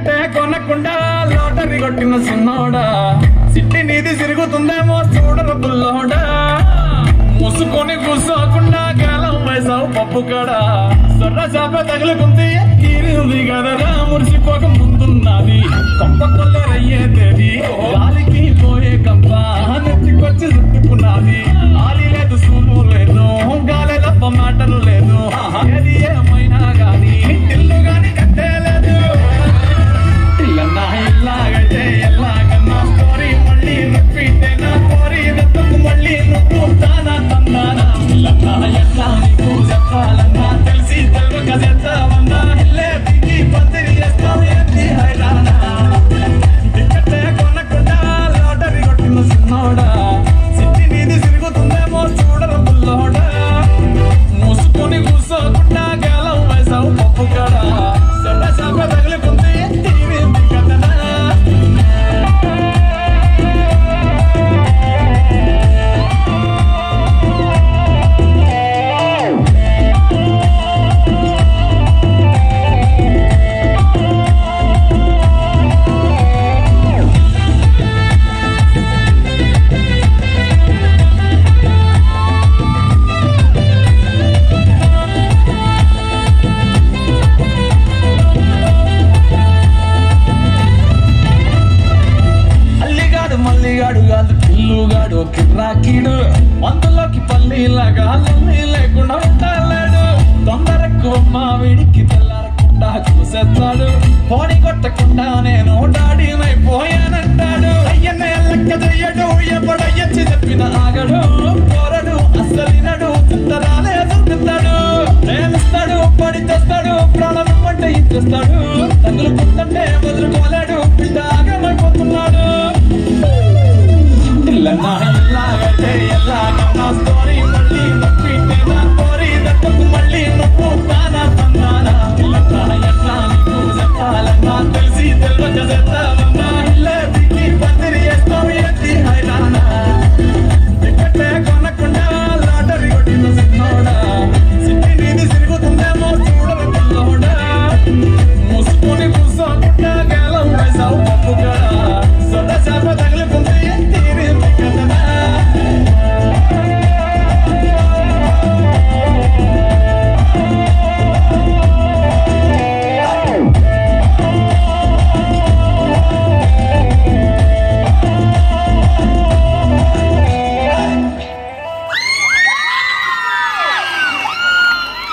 టికెట్టే కొనకుండా లాటరీ కొట్టిన సున్నోడా సిట్టి నీది తిరుగుతుందేమో చూడరు బుల్లోడా మూసుకొని కూసోకుండా గాలం వేసావు పప్పు కాడా సొర్ర చాప తగులుకుంది తీరింది కదరా మురిసిపోక ముందున్నది కొంప కొల్లరయ్యేది గాలికి పోయే కంప నెత్తికొచ్చి చుట్టుకున్నది ఆలి లేదు సూము లేదు గాలి తప్ప మాటలు లేదు ఏది ఏమైనా గాని ఇల్లు గాని కట్టేలేదు ఇల్లన్నా ఇల్లాగైతే ఎల్లాగన్నా స్టోరీ మళ్ళీ రిపీట్ నా స్టోరీ దత్తకు మళ్ళీ నువ్వు తానా తందానా ఇల్లన్నా ఎట్లా నీకు చెప్పాలన్నా తెలిసి తెలవక చేస్తావన్నా ఇల్లే పికి పందిరి చేస్తావు ఏంటి హైరానా టికెట్టే కొనకుండా లాటరీ కొట్టిన సిన్నోడా సిట్టి నీది తిరుగుతుందేమో చూడరు బుల్లోడా మూసుకొని కూసోకుండా గాలం వేసావు పప్పు కాడా సొర్ర చాప తగులుకుంది తీరింది కదనా మల్లిగాడు కాదు పిల్లుగాడు కిర్రాకీడు మందులోకి పల్లీలాగా లొల్లి లేకుండా ఉంటాడు తొందరకు మా వీడికి తెల్లారకుండా చూసేస్తాడు పోనీ కొట్టకుండా నేను డాడీనైపోయానంటాడు అయ్యనే లెక్క చెయ్యడు ఎప్పుడయ్యచ్చి చెప్పిన ఆగడు పోరడు అస్సలినడు చిత్తరాలే చూపిస్తాడు ప్రేమిస్తాడు పడి తెస్తాడు ప్రాణం అంటే ఇచ్చేస్తాడు తగులుకుంటే వదులుకోలేడు బిడ్డ ఆగమైపోతున్నాడు ఇల్లన్నా ఇల్లాగైతే ఎల్లాగన్నా స్టోరీ మళ్ళీ నొప్పితే నా స్టోరీ దత్తకు మళ్ళీ నువ్వు తానా తందానా ఇల్లన్నా ఎట్లా నీకు చెప్పాలన్నా తెలిసి తెలవక చేస్తావన్నా